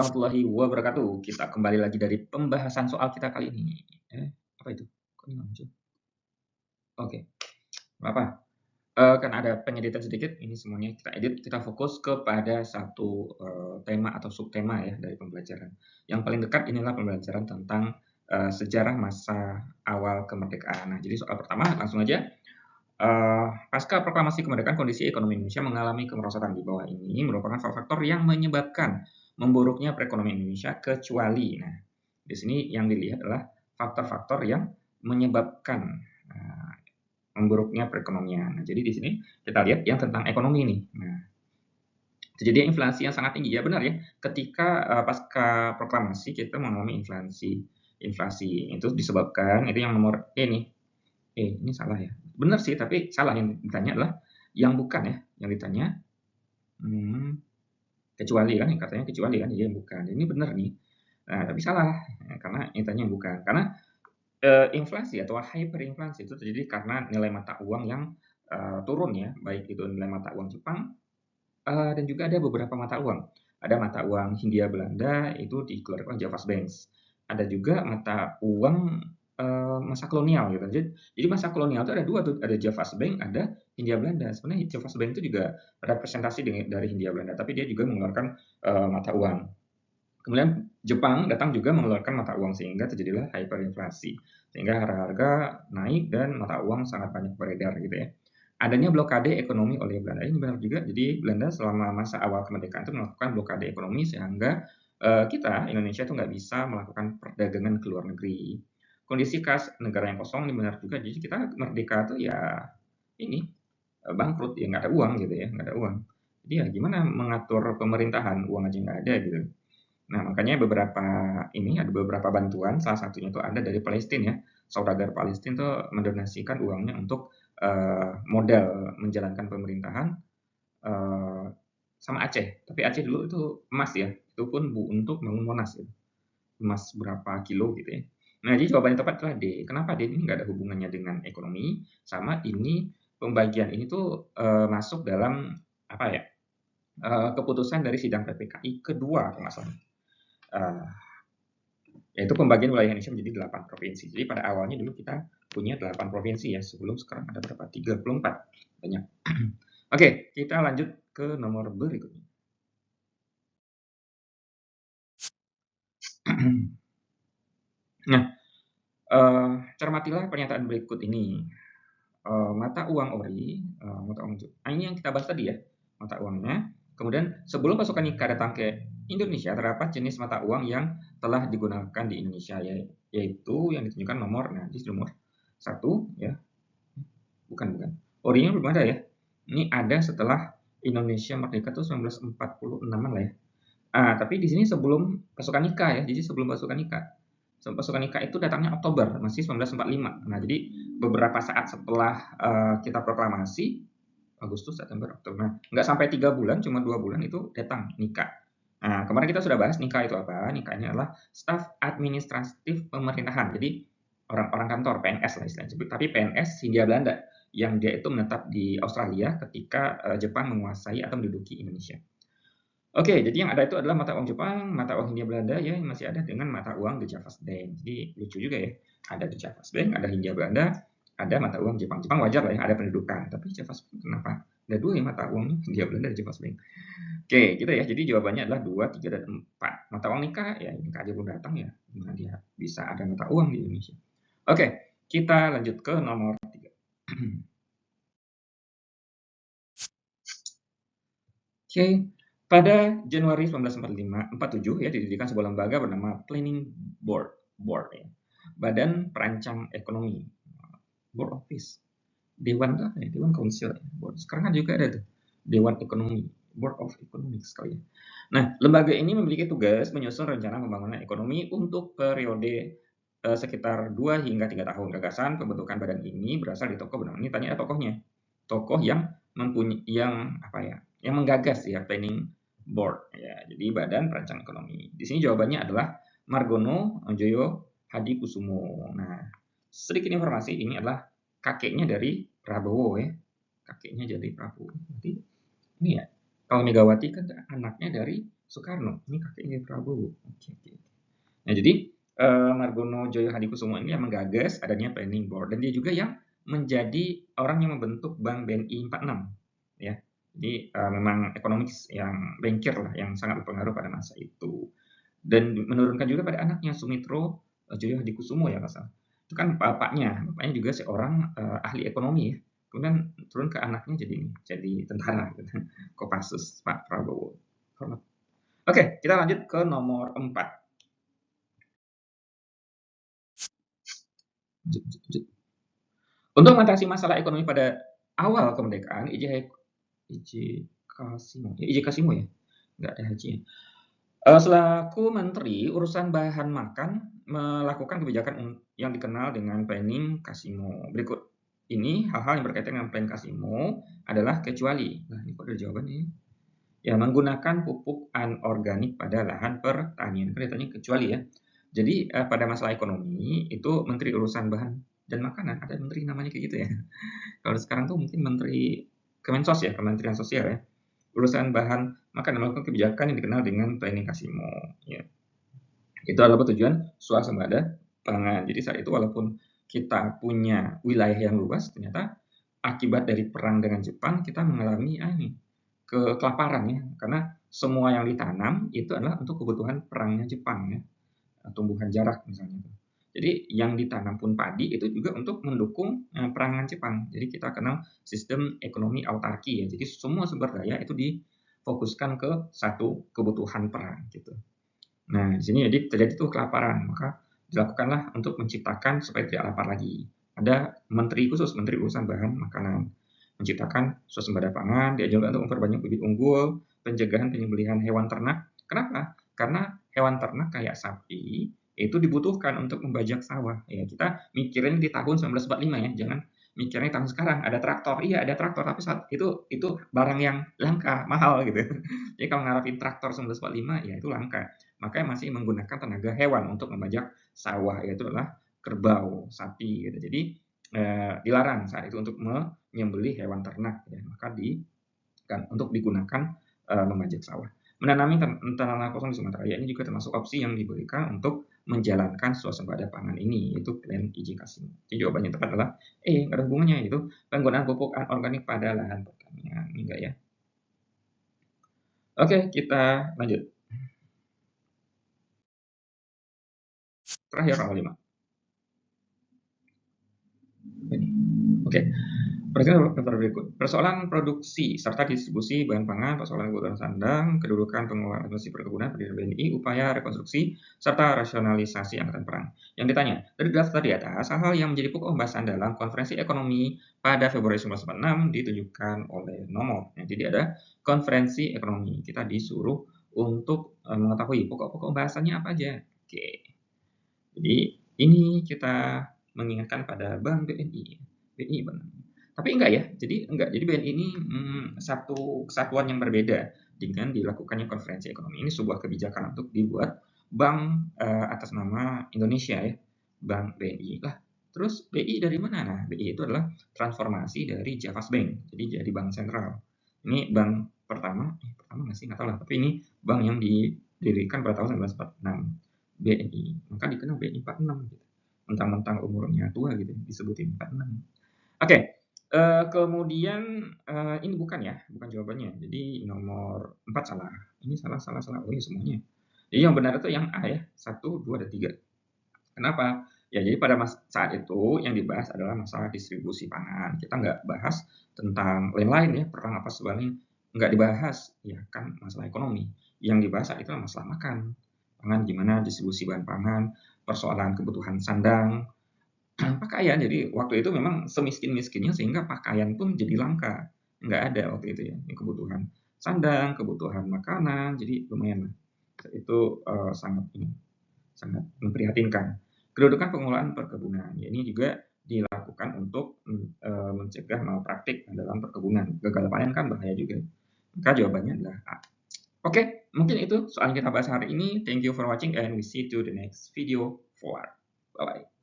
Warahmatullahi wabarakatuh. Kita kembali lagi dari pembahasan soal kita kali ini. Apa itu? Kok ini nggak muncul? Oke, nggak apa. Kan ada pengeditan sedikit, ini semuanya kita edit, kita fokus kepada satu, tema atau subtema ya dari pembelajaran. Yang paling dekat inilah pembelajaran tentang, sejarah masa awal kemerdekaan. Nah, jadi soal pertama langsung aja, pasca proklamasi kemerdekaan kondisi ekonomi Indonesia mengalami kemerosotan. Di bawah ini merupakan faktor yang menyebabkan memburuknya perekonomian Indonesia kecuali. Nah, di sini yang dilihat adalah faktor-faktor yang menyebabkan memburuknya perekonomian. Nah, jadi di sini kita lihat yang tentang ekonomi nih. Nah, terjadi inflasi yang sangat tinggi. Ya benar ya, ketika pasca proklamasi kita mengalami inflasi itu disebabkan itu yang nomor E nih. Ini salah ya. Benar sih, tapi salah yang ditanya adalah yang bukan ya, yang ditanya kecuali kan, yang katanya kecuali kan, dia yang bukan. Ini benar nih. Nah, tapi salah karena yang ditanya yang bukan. Karena inflasi atau hyperinflasi itu terjadi karena nilai mata uang yang turun ya, baik itu nilai mata uang Jepang dan juga ada beberapa mata uang. Ada mata uang Hindia Belanda itu dikeluarkan oleh Javas Banks. Ada juga mata uang masa kolonial gitu. Jadi masa kolonial itu ada dua tuh, ada Javas Bank, ada Hindia Belanda. Sebenarnya Javas Bank itu juga representasi dari Hindia Belanda, tapi dia juga mengeluarkan mata uang. Kemudian Jepang datang juga mengeluarkan mata uang sehingga terjadilah hyperinflasi. Sehingga harga naik dan mata uang sangat banyak beredar gitu ya. Adanya blokade ekonomi oleh Belanda. Ini benar juga. Jadi Belanda selama masa awal kemerdekaan itu melakukan blokade ekonomi sehingga kita Indonesia itu nggak bisa melakukan perdagangan ke luar negeri. Kondisi kas negara yang kosong ini benar juga. Jadi kita merdeka itu ya ini bangkrut ya nggak ada uang gitu ya, nggak ada uang. Jadi ya gimana mengatur pemerintahan, uang aja nggak ada gitu. Nah, makanya ada beberapa bantuan, salah satunya itu ada dari Palestina ya. Saudagar Palestina tuh mendonasikan uangnya untuk modal menjalankan pemerintahan sama Aceh. Tapi Aceh dulu itu emas ya, itu pun untuk bangun Monas ya. Emas berapa kilo gitu ya. Nah, jadi jawaban yang tepat adalah D. Kenapa D? Ini nggak ada hubungannya dengan ekonomi, sama ini pembagian ini tuh masuk dalam apa ya? Keputusan dari sidang PPKI kedua kalau nggak salah. Yaitu pembagian wilayah Indonesia menjadi 8 provinsi. Jadi pada awalnya dulu kita punya 8 provinsi ya, sebelum sekarang ada berapa? 34. Banyak. Oke, kita lanjut ke nomor berikutnya. Nah, cermatilah pernyataan berikut ini. Mata uang ori, mata uang ini yang kita bahas tadi ya, mata uangnya. Kemudian sebelum pasukan nikah datang ke Indonesia, terdapat jenis mata uang yang telah digunakan di Indonesia, yaitu yang ditunjukkan nomor, nah di nomor 1 ya, bukan. Orinya belum ada ya. Ini ada setelah Indonesia merdeka tuh 1946-an lah ya. Tapi di sini sebelum pasukan nikah ya. Jadi sebelum pasukan nikah. Pasukan nikah itu datangnya Oktober, masih 1945. Nah, jadi beberapa saat setelah kita proklamasi, Agustus, September, Oktober. Nah, nggak sampai 3 bulan, cuma 2 bulan itu datang nikah. Nah, kemarin kita sudah bahas nikah itu apa. Nikahnya adalah staf administratif pemerintahan. Jadi orang-orang kantor, PNS lah istilahnya. Tapi PNS Hindia Belanda yang dia itu menetap di Australia ketika Jepang menguasai atau menduduki Indonesia. Oke, jadi yang ada itu adalah mata uang Jepang, mata uang Hindia Belanda ya, yang masih ada dengan mata uang The Javas Bank. Jadi lucu juga ya, ada The Javas Bank, ada Hindia Belanda, ada mata uang Jepang. Jepang wajar lah ya, ada pendudukan. Tapi Javas Bank kenapa? Ada dua ya mata uangnya, Hindia Belanda dan Javas Bank. Oke, gitu ya. Jadi jawabannya adalah 2, 3, dan 4. Mata uang nikah, ya nikah aja belum datang ya. Gimana dia bisa ada mata uang di Indonesia? Oke, kita lanjut ke nomor 3. Oke, pada Januari 1947 ya didirikan sebuah lembaga bernama Planning Board ya. Badan Perancang Ekonomi. Board Office. Dewan tuh ya, Dewan Council ya. Sekarang kan juga ada tuh Dewan Ekonomi, Board of Economics kali ya. Nah, lembaga ini memiliki tugas menyusun rencana pembangunan ekonomi untuk periode sekitar 2 hingga 3 tahun. Gagasan pembentukan badan ini berasal di tokoh bernama, ini tanya tokohnya. Tokoh yang yang menggagas ya planning board ya. Jadi Badan Perancang Ekonomi. Di sini jawabannya adalah Margono Joyo Hadikusumo. Nah, sedikit informasi, ini adalah kakeknya dari Prabowo ya. Kakeknya jadi Prabowo. Berarti ini ya, kalau Megawati kan anaknya dari Soekarno, ini kakeknya Prabowo. Oke. Nah, jadi Margono Joyo Hadikusumo ini yang menggagas adanya planning board, dan dia juga yang menjadi orang yang membentuk Bank BNI 46 ya. Jadi memang ekonomis yang bankir lah, yang sangat berpengaruh pada masa itu, dan menurunkan juga pada anaknya Sumitro Joyo Hadikusumo ya, Mas. Itu kan bapaknya juga seorang ahli ekonomi ya. Kemudian turun ke anaknya jadi tentara gitu. Kopassus Pak Prabowo. Oke, kita lanjut ke nomor 4. Untuk mengatasi masalah ekonomi pada awal kemerdekaan, IJ Kasimo ya, nggak ada haji. Selaku Menteri Urusan Bahan Makan melakukan kebijakan yang dikenal dengan Planning Kasimo. Berikut ini hal-hal yang berkaitan dengan Plan Kasimo adalah kecuali. Nah, ini kok ada jawabannya. Ya, menggunakan pupuk anorganik pada lahan pertanian. Kelihatannya kecuali ya. Jadi pada masalah ekonomi itu Menteri Urusan Bahan dan Makanan, ada menteri namanya kayak gitu ya. Kalau sekarang tuh mungkin Menteri Kemensos ya, Kementerian Sosial ya. Urusan bahan makanan melakukan kebijakan yang dikenal dengan Planning Kasimo. Ya. Itu adalah tujuan swasembada pangan. Jadi saat itu walaupun kita punya wilayah yang luas, ternyata akibat dari perang dengan Jepang kita mengalami kelaparan ya, karena semua yang ditanam itu adalah untuk kebutuhan perangnya Jepang ya, tumbuhan jarak misalnya. Jadi yang ditanam pun padi itu juga untuk mendukung perangan Jepang. Jadi kita kenal sistem ekonomi autarki ya. Jadi semua sumber daya itu difokuskan ke satu kebutuhan perang gitu. Nah, di sini jadi terjadi tuh kelaparan, maka dilakukanlah untuk menciptakan supaya tidak lapar lagi. Ada menteri khusus, Menteri Urusan Bahan Makanan, menciptakan swasembada pangan, dianjurkan untuk memperbanyak bibit unggul, pencegahan penyembelihan hewan ternak. Kenapa? Karena hewan ternak kayak sapi itu dibutuhkan untuk membajak sawah. Ya, kita mikirin di tahun 1945 ya, jangan mikirnya tahun sekarang ada traktor. Iya, ada traktor, tapi saat itu barang yang langka, mahal gitu. Jadi kalau ngarapin traktor 1945 ya itu langka. Makanya masih menggunakan tenaga hewan untuk membajak sawah, yaitu adalah kerbau, sapi gitu. Jadi dilarang saat itu untuk menyembelih hewan ternak ya. Maka untuk digunakan membajak sawah. Menanami tanah kosong di Sumatera Raya ini juga termasuk opsi yang diberikan untuk menjalankan swasembada pangan ini, yaitu Plan IJ Kasimo. Jadi jawabannya tepat adalah nggak ada hubungannya, itu penggunaan pupuk anorganik pada lahan pertanian. Enggak ya. Oke, kita lanjut. Terakhir nomor 5. Oke. Persoalan produksi serta distribusi bahan pangan, persoalan kebutuhan sandang, kedudukan pengelolaan industri perkebunan, pendirian BNI, upaya rekonstruksi, serta rasionalisasi angkatan perang. Yang ditanya, dari daftar di atas, hal-hal yang menjadi pokok pembahasan dalam konferensi ekonomi pada Februari 1946 ditunjukkan oleh nomor. Jadi ada konferensi ekonomi. Kita disuruh untuk mengetahui pokok-pokok pembahasannya apa aja. Oke. Jadi ini kita mengingatkan pada Bank BNI. BNI benar. Tapi enggak ya, jadi BNI ini satu kesatuan yang berbeda dengan dilakukannya konferensi ekonomi. Ini sebuah kebijakan untuk dibuat bank atas nama Indonesia ya, Bank BNI. Lah, terus BI dari mana? Nah, BI itu adalah transformasi dari Javas Bank, jadi bank sentral. Ini bank pertama nggak sih, nggak tahu lah. Tapi ini bank yang didirikan pada tahun 1946, BNI. Maka dikenal BNI 46 gitu. Mentang-mentang umurnya tua gitu, disebutin 46. Oke. Kemudian ini bukan jawabannya. Jadi nomor 4 salah. Ini salah. Oh iya semuanya. Jadi yang benar itu yang A ya. 1, 2, dan 3. Kenapa? Ya jadi pada saat itu yang dibahas adalah masalah distribusi pangan. Kita nggak bahas tentang lain-lain ya, perang apa sebagainya. Nggak dibahas. Ya kan masalah ekonomi. Yang dibahas saat itu adalah masalah makan. Pangan gimana, distribusi bahan pangan, persoalan kebutuhan sandang, pakaian. Jadi waktu itu memang semiskin-miskinnya sehingga pakaian pun jadi langka. Nggak ada waktu itu ya. Ini kebutuhan sandang, kebutuhan makanan, jadi lumayan. Itu sangat memprihatinkan. Kedudukan pengelolaan perkebunan. Ya, ini juga dilakukan untuk mencegah malpraktik dalam perkebunan. Gagal panen kan bahaya juga. Maka jawabannya adalah A. Oke, mungkin itu soal yang kita bahas hari ini. Thank you for watching and we see you to the next video. Bye-bye.